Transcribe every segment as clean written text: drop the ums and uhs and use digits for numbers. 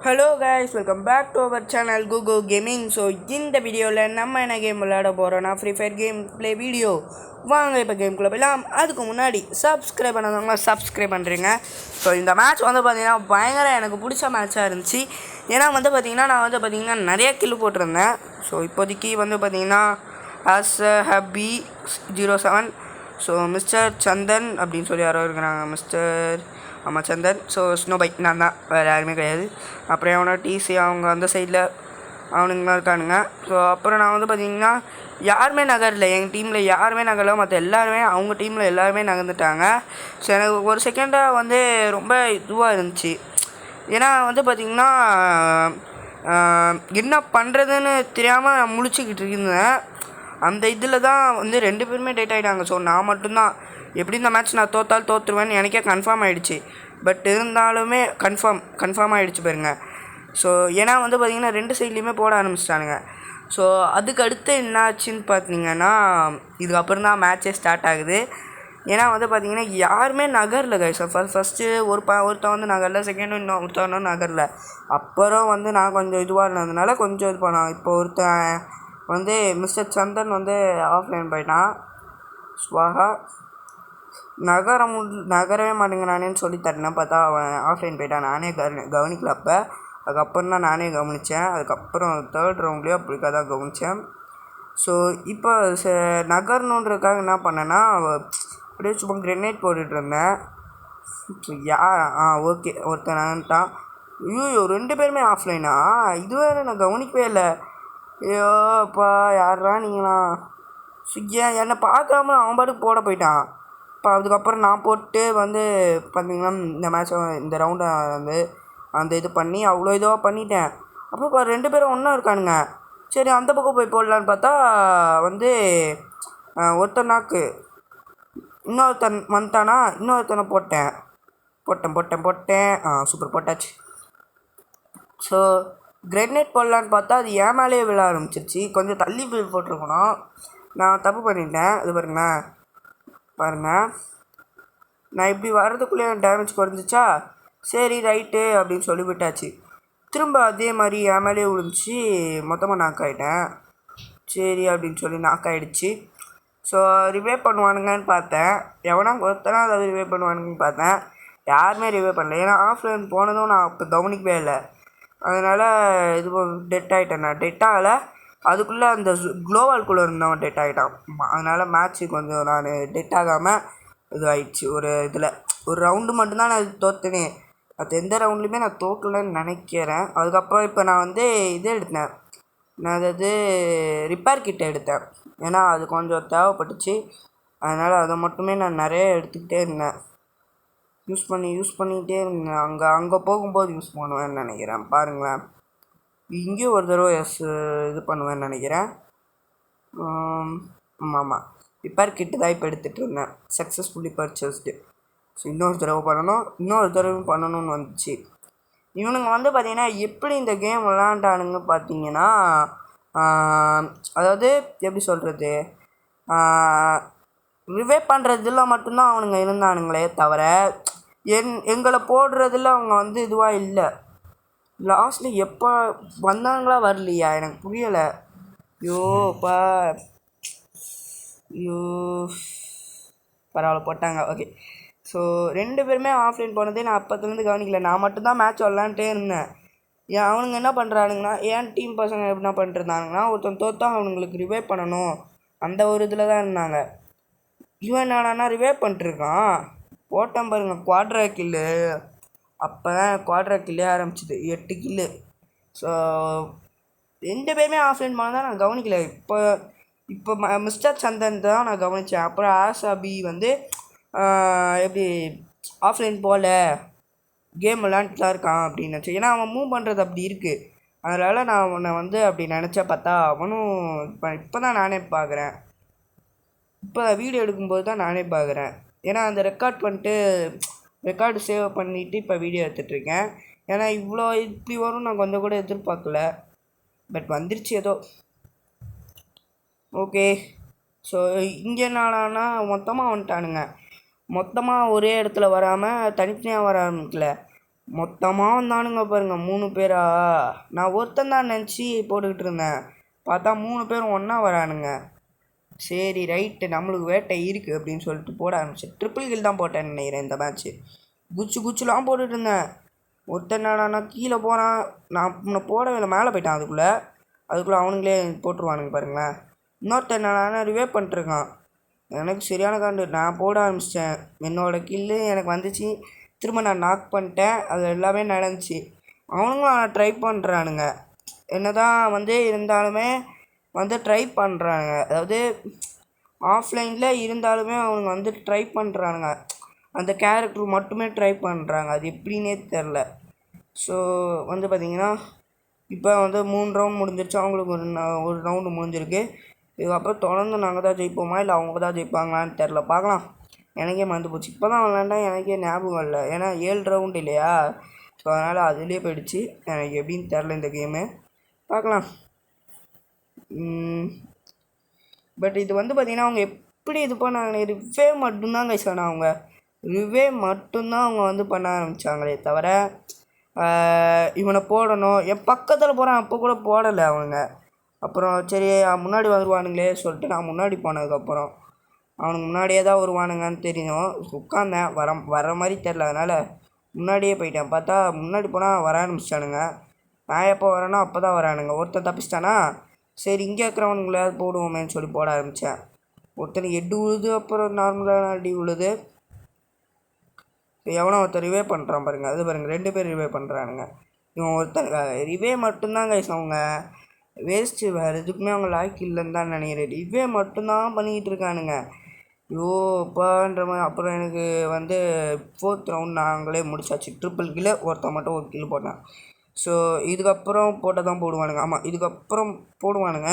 Hello guys, welcome back to our channel கூகோ gaming. So இந்த வீடியோவில் நம்ம என்ன கேம் விளையாட போகிறோன்னா Free Fire game play video. வாங்க இப்போ கேம்குள்ளே போயிடலாம். அதுக்கு முன்னாடி சப்ஸ்கிரைப் பண்ணாதவங்க சப்ஸ்கிரைப் பண்ணுறீங்க. ஸோ இந்த மேட்ச் வந்து பார்த்திங்கன்னா பயங்கர எனக்கு பிடிச்ச மேட்சாக இருந்துச்சு. ஏன்னா வந்து பார்த்திங்கன்னா நான் வந்து பார்த்திங்கன்னா நிறைய கில்லு போட்டிருந்தேன். ஸோ இப்போதைக்கு வந்து பார்த்திங்கன்னா ஹப்பி 07, ஸோ மிஸ்டர் சந்தன் அப்படின்னு சொல்லி யாரோ இருக்கிறாங்க. மிஸ்டர் ஆமாம் சந்தன். ஸோ ஸ்னோ பைக் நான் தான், வேறு யாருமே கிடையாது. அப்புறம் அவனை டிசி அவங்க அந்த சைடில் அவனுங்களாம் இருக்கானுங்க. ஸோ அப்புறம் நான் வந்து பார்த்திங்கன்னா யாருமே நகரல, எங்கள் டீமில் யாருமே நகரல, மற்ற எல்லாருமே அவங்க டீமில் எல்லாருமே நகர்ந்துட்டாங்க. ஸோ எனக்கு ஒரு செகண்டாக வந்து ரொம்ப இதுவாக இருந்துச்சு. ஏன்னா வந்து பார்த்திங்கன்னா என்ன பண்ணுறதுன்னு தெரியாமல் நான் முழிச்சிக்கிட்டு இருந்தேன். அந்த இதில் தான் வந்து 2 பேருமே டேட் ஆகிட்டாங்க. ஸோ நான் மட்டும்தான் எப்படி இந்த மேட்ச் நான் தோற்றுருவேன்னு எனக்கே கன்ஃபார்ம் ஆகிடுச்சு. பட் இருந்தாலுமே கன்ஃபார்ம் ஆகிடுச்சு பாருங்க. ஸோ ஏன்னா வந்து பார்த்திங்கன்னா 2 சைட்லேயுமே போட ஆரம்பிச்சிட்டானுங்க. ஸோ அதுக்கு அடுத்து என்ன ஆச்சுன்னு பார்த்தீங்கன்னா இதுக்கப்புறம் தான் மேட்சே ஸ்டார்ட் ஆகுது. ஏன்னா வந்து பார்த்திங்கன்னா யாருமே நகரில் கைஸ். ஃபஸ்ட்டு ஒருத்தன் வந்து நகரில், செகண்டு ஒருத்தவனும் நகரில். அப்புறம் வந்து நான் கொஞ்சம் இதுவாக இருந்ததுனால கொஞ்சம் இது பண்ணேன். இப்போ ஒருத்தன் வந்து மிஸ்டர் சந்தன் வந்து ஆஃப்லைன் போயிட்டான். ஸ்வாகா நகரவே மாட்டேங்கிறானேன்னு சொல்லி தட்டினேன். பார்த்தா அவன் ஆஃப்லைன் போயிட்டான். நானே கவனிக்கல. அதுக்கப்புறம் தான் நானே கவனித்தேன். அதுக்கப்புறம் 3rd ரவுண்ட்லேயோ அப்படிக்காக தான் கவனித்தேன். ஸோ இப்போ நகரணுன்றதுக்காக என்ன பண்ணேன்னா அப்படியே சும்மா கிரெனேட் போட்டுட்ருந்தேன். ஓகே ஒருத்தன் நகன்ட்டான். ஐயோ 2 பேருமே ஆஃப்லைனா? இதுவே நான் கவனிக்கவே இல்லை. ஐயோப்பா யாரா நீங்களாம்? என்னை பார்க்காம அவன் பாட்டுக்கு போட போயிட்டான். இப்போ அதுக்கப்புறம் நான் போட்டு வந்து பார்த்திங்கன்னா இந்த மேட்சை இந்த ரவுண்டை வந்து அந்த இது பண்ணி அவ்வளோ இதுவாக பண்ணிட்டேன். அப்புறம் இப்போ 2 பேரும் ஒன்றா இருக்கானுங்க. சரி அந்த பக்கம் போய் போடலான்னு பார்த்தா வந்து ஒருத்தன் நாக்கு, இன்னொருத்தன் வந்துட்டானா, இன்னொருத்தனை போட்டேன். சூப்பர் போட்டாச்சு. ஸோ கிரெனேட் போடலான்னு பார்த்தா அது ஏன் மேலேயே விழ ஆரம்பிச்சிருச்சு. கொஞ்சம் தள்ளி போட்டிருக்கணும். நான் தப்பு பண்ணிட்டேன். இது பாருங்கள் நான் இப்படி வர்றதுக்குள்ளே டேமேஜ் குறைஞ்சிச்சா. சரி ரைட்டு அப்படின்னு சொல்லி விட்டாச்சு. திரும்ப அதே மாதிரி என் மேலேயே விழுந்துச்சு. மொத்தமாக நாக் ஆகிட்டேன். சரி அப்படின்னு சொல்லி நாக் ஆகிடுச்சு. ஸோ ரிவே பண்ணுவானுங்கன்னு பார்த்தேன். எவனா ஒருத்தனா அதை ரிவே பண்ணுவானுங்கன்னு பார்த்தேன். யாருமே ரிவே பண்ணல. ஏன்னா ஆஃப்லைன் போனதும் நான் அப்போ கவனிக்கவே இல்லை. அதனால் இது டெட் ஆகிட்டேன். நான் டெட் ஆகலை, அதுக்குள்ளே அந்த குளோவால்குள்ளே இருந்தவன் டெட் ஆகிட்டான். அதனால் மேட்ச்சு கொஞ்சம் நான் டெட் ஆகாமல் இது ஆயிடுச்சு. ஒரு ரவுண்டு மட்டும்தான் நான் தோற்றுனே. அது எந்த ரவுண்ட்லேயுமே நான் தோக்கலைன்னு நினைக்கிறேன். அதுக்கப்புறம் இப்போ நான் வந்து இது எடுத்தேன். நான் அதாவது ரிப்பேர் கிட்ட எடுத்தேன். ஏன்னா அது கொஞ்சம் தேவைப்பட்டுச்சு. அதனால் அதை மட்டுமே நான் நிறைய எடுத்துக்கிட்டே இருந்தேன். யூஸ் பண்ணிக்கிட்டே இருந்தேன். அங்கே போகும்போது யூஸ் பண்ணுவேன்னு நினைக்கிறேன். பாருங்களேன், இங்கேயும் ஒரு தடவை இது பண்ணுவேன்னு நினைக்கிறேன். ஆமாம், ரிப்பேர் கிட்டு தான் இப்போ எடுத்துகிட்டு இருந்தேன். Successfully purchased. ஸோ இன்னொரு தடவை பண்ணணும்னு வந்துச்சு. இவனுங்க வந்து பார்த்திங்கன்னா எப்படி இந்த கேம் விளாண்டானுங்க பார்த்தீங்கன்னா, அதாவது எப்படி சொல்கிறது, ரிவே பண்ணுறதுல மட்டும்தான் அவனுங்க இருந்தானுங்களே தவிர எங்களை போடுறதில் அவங்க வந்து இதுவாக இல்லை. லாஸ்ட்டில் எப்போ வந்தாங்களா வரலையா எனக்கு புரியலை. பரவாயில்ல போட்டாங்க. ஓகே. ஸோ 2 பேருமே ஆஃப்லைன் போனதே நான் அப்போத்துலேருந்து கவனிக்கல. நான் மட்டும்தான் மேட்ச் விளாண்டுட்டே இருந்தேன். அவனுங்க என்ன பண்ணுறானுங்கன்னா, என் டீம் பசங்க என்ன பண்ணிட்டுருந்தானுங்கன்னா, ஒருத்தன் தோற்றா அவனுங்களுக்கு ரிவே பண்ணணும் அந்த ஒரு இதில் தான் இருந்தாங்க. இவன் என்னடானா ரிவே பண்ணிட்டுருக்கான். போட்டான் பாருங்கள் குவாட்ரா கில்லு. அப்போ தான் குவாட்ரா கில்லே ஆரம்பிச்சிது. 8 கில்லு. ஸோ 2 பேருமே ஆஃப்லைன் போனதான் நான் கவனிக்கல. இப்போ மிஸ்டர் சந்தன் தான் நான் கவனித்தேன். அப்புறம் ஆசாபி வந்து எப்படி ஆஃப்லைன் போகல, கேம் விளாண்டுட்டு தான் இருக்கான் அப்படின்னு நினச்சேன். ஏன்னா அவன் மூவ் பண்ணுறது அப்படி இருக்குது. அதனால் நான் அவனை வந்து அப்படி நினச்சா பார்த்தா அவனும் இப்போ தான் நானே பார்க்குறேன். இப்போ வீடியோ எடுக்கும்போது தான் நானே பார்க்குறேன். ஏன்னா அந்த ரெக்கார்டு சேவ் பண்ணிவிட்டு இப்போ வீடியோ எடுத்துகிட்ருக்கேன். ஏன்னா இப்படி வரும் நான் கொஞ்சம் கூட எதிர்பார்க்கல. பட் வந்துருச்சு ஏதோ. ஓகே. ஸோ இங்கே என்னன்னா மொத்தமாக வந்துட்டானுங்க. மொத்தமாக ஒரே இடத்துல வராமல் தனித்தனியாக வர ஆரம்பிக்கல. மொத்தமாக வந்தானுங்க பாருங்கள் 3 பேரா. நான் ஒருத்தன் தான் நினச்சி போட்டுக்கிட்டு இருந்தேன், பார்த்தா 3 பேரும் ஒன்றா வரானுங்க. சரி ரைட்டு, நம்மளுக்கு வேட்டை இருக்குது அப்படின்னு சொல்லிட்டு போட ஆரம்பிச்சேன். ட்ரிபிள் கில் தான் போட்டேன்னு நினைக்கிறேன் இந்த மேட்ச்சு. குச்சுலாம் போட்டுட்டு இருந்தேன். ஒருத்தன் நான் கீழே போகிறான், நான் உன்னை போடவே மேலே போயிட்டான். அதுக்குள்ளே அவனுங்களே போட்டுருவானுங்க பாருங்களேன். இன்னொருத்தன் நான் ரிவே பண்ணிட்டுருக்கான். எனக்கு சரியான காண்டு. நான் போட ஆரம்பிச்சிட்டேன், என்னோடய கில்லு எனக்கு வந்துச்சு. திரும்ப நான் நாக் பண்ணிட்டேன், அது எல்லாமே நடந்துச்சு. அவனுங்களும் நான் ட்ரை பண்ணுறானுங்க, என்ன தான் வந்து இருந்தாலுமே வந்து ட்ரை பண்ணுறானுங்க. அதாவது ஆஃப்லைனில் இருந்தாலுமே அவனுங்க வந்து ட்ரை பண்ணுறானுங்க, அந்த கேரக்டர் மட்டுமே ட்ரை பண்ணுறாங்க. அது எப்படின்னே தெரில. ஸோ வந்து பார்த்திங்கன்னா இப்போ வந்து 3 ரவுண்ட் முடிஞ்சிருச்சு, அவங்களுக்கு ஒரு ரவுண்டு முடிஞ்சிருக்கு. இதுக்கப்புறம் தொடர்ந்து நாங்கள் தான் ஜெயிப்போமா இல்லை அவங்க தான் ஜெயிப்பாங்களான்னு தெரில, பார்க்கலாம். எனக்கே மறந்து போச்சு. இப்போ தான் விளாண்டா எனக்கே ஞாபகம் இல்லை, ஏன்னா 7 ரவுண்டு இல்லையா. ஸோ அதனால் அதுலேயே போயிடுச்சு. எனக்கு எப்படின்னு தெரில இந்த கேமு, பார்க்கலாம். பட் இது வந்து பார்த்திங்கன்னா அவங்க எப்படி இது பண்ணாங்க, ரிவே மட்டும்தான் கைஸ். ஆனால் அவங்க ரிவே மட்டும்தான் அவங்க வந்து பண்ண ஆரம்பித்தாங்களே தவிர இவனை போடணும், என் பக்கத்தில் போகிறான் அப்போ கூட போடலை அவனுங்க. அப்புறம் சரி முன்னாடி வருவானுங்களே சொல்லிட்டு நான் முன்னாடி போனதுக்கப்புறம் அவனுக்கு முன்னாடியே தான் வருவானுங்கன்னு தெரியும். உட்காந்தேன், வர மாதிரி தெரில, அதனால் முன்னாடியே போயிட்டேன். பார்த்தா முன்னாடி போனால் வர ஆரம்பிச்சிட்டானுங்க. நான் எப்போ வரேனோ அப்போ தான் வரானுங்க. ஒருத்தன் தப்பிச்சிட்டானா, சரி இங்கே இருக்கிறவனுங்களையாவது போடுவோமேன்னு சொல்லி போட ஆரம்பித்தேன். ஒருத்தனுக்கு 8 விழுது, அப்புறம் நார்மலான அடி விழுது. எவனோ ஒருத்தர் ரிவே பண்ணுறான் பாருங்கள், அது பாருங்கள் 2 பேர் ரிவே பண்ணுறானுங்க. இவன் ஒருத்தன் ரிவே மட்டும்தான் கைஸ், அவங்க வேஸ்ட்டு, வேறு எதுக்குமே அவங்க லாய்க்கு இல்லைன்னு தான் நினைக்கிறேன். ரிவே மட்டும்தான் பண்ணிக்கிட்டு இருக்கானுங்க. யோப்பான்ற மாதிரி. அப்புறம் எனக்கு வந்து 4th ரவுண்ட் நாங்களே முடிச்சாச்சு. ட்ரிபிள் கில்லு, ஒருத்தன் மட்டும் ஒரு கில் போட்டான். ஸோ இதுக்கப்புறம் போட்டால் தான் போடுவானுங்க. ஆமாம், இதுக்கப்புறம் போடுவானுங்க.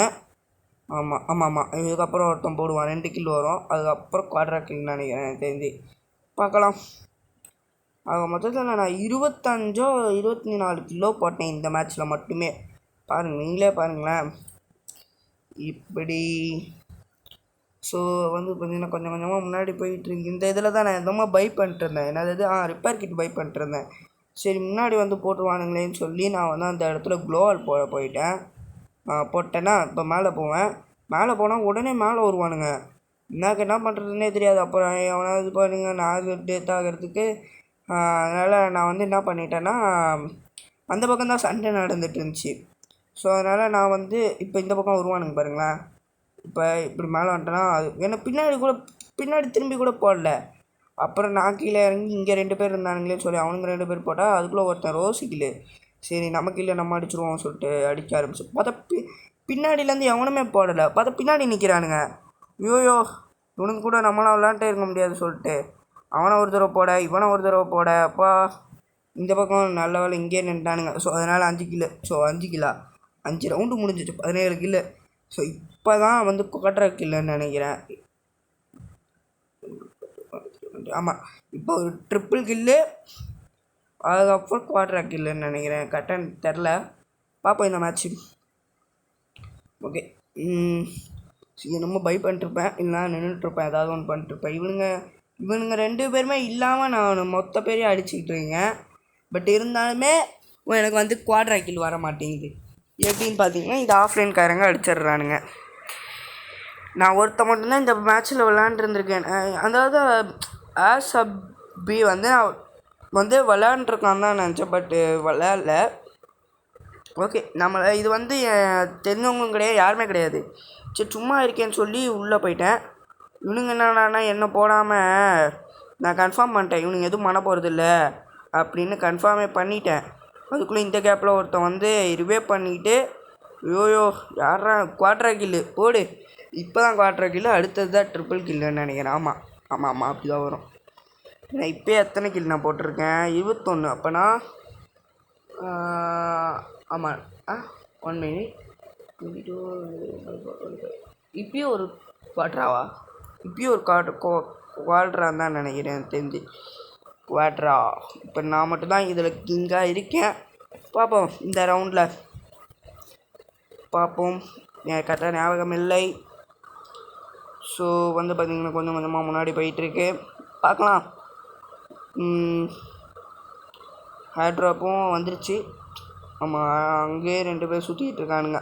ஆமாம், இதுக்கப்புறம் ஒருத்தன் போடுவான், 2 கில் வரும். அதுக்கப்புறம் குவாட்ரா கில் நினைக்கிறேன் எனக்கு தெரிஞ்சு, பார்க்கலாம். ஆக மொத்தத்தில் நான் 24 கிலோ போட்டேன் இந்த மேட்ச்சில் மட்டுமே. பாருங்கள், நீங்களே பாருங்களேன் இப்படி. ஸோ வந்து பார்த்திங்கன்னா கொஞ்சம் கொஞ்சமாக முன்னாடி போயிட்டுருக்கு. இந்த இதில் தான் நான் எதமாக பை பண்ணிட்டுருந்தேன், என்னது ரிப்பேர் கிட் பை பண்ணிட்டுருந்தேன். சரி முன்னாடி வந்து போட்டுருவானுங்களேன்னு சொல்லி நான் வந்து அந்த இடத்துல க்ளோவால் போயிட்டேன். போட்டேன்னா இப்போ மேலே போவேன், மேலே போனால் உடனே மேலே வருவானுங்க. எனக்கு என்ன பண்ணுறதுனே தெரியாது. அப்புறம் எவனாவது இது பண்ணுங்க, நான் டெத் ஆகிறதுக்கு. அதனால் நான் வந்து என்ன பண்ணிட்டேன்னா அந்த பக்கம் தான் சண்டை நடந்துட்டு இருந்துச்சு. ஸோ அதனால் நான் வந்து இப்போ இந்த பக்கம் வருவானுங்க பாருங்களேன். இப்போ இப்படி மேலே வந்துட்டேன்னா அது ஏன்னா பின்னாடி திரும்பி கூட போடல. அப்புறம் நான் கீழே இறங்கி இங்கே 2 பேர் இருந்தானுங்களே சொல்லி அவனுங்க 2 பேர் போட்டால் அதுக்குள்ளே ஒருத்தன் ரோசிக்கில். சரி நமக்கு இல்லை, நம்ம அடிச்சிருவோம் சொல்லிட்டு அடிக்க ஆரம்பிச்சு. பார்த்தா பின்னாடியிலேருந்து எவனுமே போடலை. பார்த்தா பின்னாடி நிற்கிறானுங்க. ஐயோயோ, இவனுக்கு கூட நம்மளாம் விளாண்டே இருக்க முடியாது சொல்லிட்டு அவனை ஒரு தடவை போட, இவனை ஒரு தடவை போட. அப்பா இந்த பக்கம் நல்ல வேலை இங்கே நின்ட்டானுங்க. ஸோ அதனால் 5 கிலோ. ஸோ 5 ரவுண்டு முடிஞ்சிட்டு 17 கிலோ. ஸோ இப்போ தான் வந்து குவாட்ரா கில்லுன்னு நினைக்கிறேன். ஆமாம், இப்போ ஒரு ட்ரிபிள் கில்லு, அதுக்கப்புறம் குவாட்ரா கில்லுன்னு நினைக்கிறேன், கரெக்டாக தெரில. பார்ப்போம் இந்த மேட்ச்சு. ஓகே, என்னமோ பை பண்ணிட்டுருப்பேன், இல்லைனா நின்றுட்டுருப்பேன், ஏதாவது ஒன்று பண்ணிட்டுருப்பேன். இவனுங்க 2 பேருமே இல்லாமல் நான் மொத்த பேரையும் அடிச்சுக்கிட்டு இருக்கேன். பட் இருந்தாலுமே எனக்கு வந்து குவாட்ரா கில் வர மாட்டேங்குது. எப்படின்னு பார்த்தீங்கன்னா இது ஆஃப்லைன்காரங்க அடிச்சிடுறானுங்க. நான் ஒருத்த மட்டும்தான் இந்த மேட்ச்சில் விளாண்டுருந்துருக்கேன். அதாவது ஆசப்பி வந்து நான் வந்து விளாண்டுருக்கான்னு தான் நினச்சேன், பட்டு விளாட்ல. ஓகே, நம்மளை இது வந்து தெரிஞ்சவங்களும் கிடையாது, யாருமே கிடையாது. சரி சும்மா இருக்கேன்னு சொல்லி உள்ளே போயிட்டேன். இவனுங்க என்னன்னா என்ன போடாமல் நான் கன்ஃபார்ம் பண்ணிட்டேன், இவனுங்க எதுவும் பண்ண போகிறதில்ல அப்படின்னு கன்ஃபார்மே பண்ணிட்டேன். அதுக்குள்ளே இந்த கேப்பில் ஒருத்தன் வந்து ரிவே பண்ணிக்கிட்டு யோயோ யாரா குவாட்ரா கில்லு போடு. இப்போ தான் குவாட்ரா கில்லு, அடுத்தது தான் ட்ரிபிள் கில்லுன்னு நினைக்கிறேன். ஆமாம் அப்படி தான் வரும். நான் இப்போ எத்தனை கில் நான் போட்டிருக்கேன்? 21. அப்போனா ஆமாம் 1 மினிட் 22. இப்பயும் ஒரு குவாட்ராவா? இப்பயும் ஒரு குவாட்ரான்னு தான் நினைக்கிறேன் தெரிஞ்சு. குவாட்ரா. இப்போ நான் மட்டும்தான் இதில் கிங்காக இருக்கேன். பார்ப்போம் இந்த ரவுண்டில், பார்ப்போம். எனக்கு கரெக்டாக ஞாபகம் இல்லை. ஸோ வந்து பார்த்திங்கன்னா கொஞ்சம் கொஞ்சமாக முன்னாடி போயிட்டுருக்கு, பார்க்கலாம். ஹேர் ட்ராப்பும் வந்துருச்சு. ஆமாம், அங்கேயே 2 பேர் சுற்றிக்கிட்டு இருக்கானுங்க.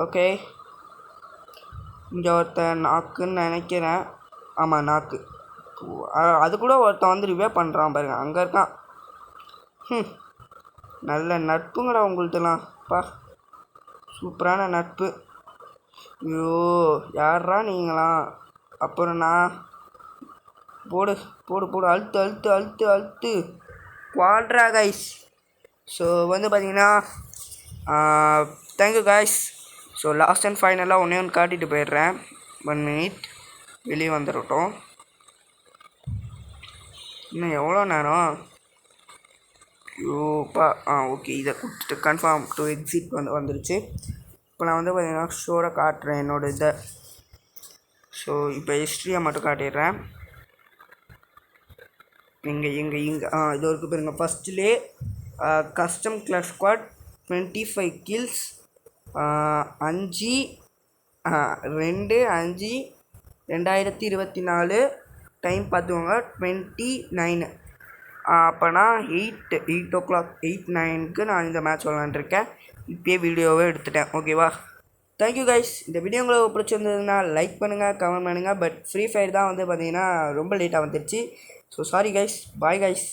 ஓகே, இங்கே ஒருத்தன் நாக்குன்னு நினைக்கிறேன். ஆமாம், நாக்கு. அது கூட ஒருத்தன் வந்து ரிவே பண்ணுறான் பாருங்க, அங்கே இருக்கான். நல்ல நட்புங்கடா உங்கள்ட்டலாம். சூப்பரான நட்பு. ஐயோ, யாரா நீங்களாம்? அப்புறம் நான் போடு போடு போடு, அழுத்து அழுத்து அழுத்து அழுத்து. Quadra guys. ஸோ வந்து பார்த்தீங்கன்னா thank you guys. So last and ஃபைனலாக ஒன்று காட்டிட்டு போயிடுறேன். 1 மினிட் வெளியே வந்துடட்டும். இன்னும் எவ்வளோ நேரம்? ஐயோப்பா. ஓகே, இதை கொடுத்துட்டு கன்ஃபார்ம் டு எக்ஸிட் வந்துருச்சு. இப்போ நான் வந்து பார்த்தீங்கன்னா ஷோரை காட்டுறேன் என்னோட இதை. ஸோ இப்போ ஹிஸ்ட்ரியை மட்டும் காட்டிடுறேன். இங்கே இது வரைக்கும் பாருங்க. ஃபஸ்ட்லே custom class squad 25 kills, 5/2/2024. Time பார்த்துக்கோங்க 29. அப்போனா 8:09க்கு நான் இந்த மேட்ச் விளாண்டுருக்கேன். இப்போயே வீடியோவே எடுத்துட்டேன். ஓகேவா? Thank you guys. இந்த வீடியோ உங்களுக்கு பிடிச்சிருந்ததுன்னா லைக் பண்ணுங்கள், கமெண்ட் பண்ணுங்கள். பட் ஃப்ரீ ஃபயர் தான் வந்து பார்த்தீங்கன்னா ரொம்ப லேட்டாக வந்துடுச்சு. So sorry guys. Bye guys.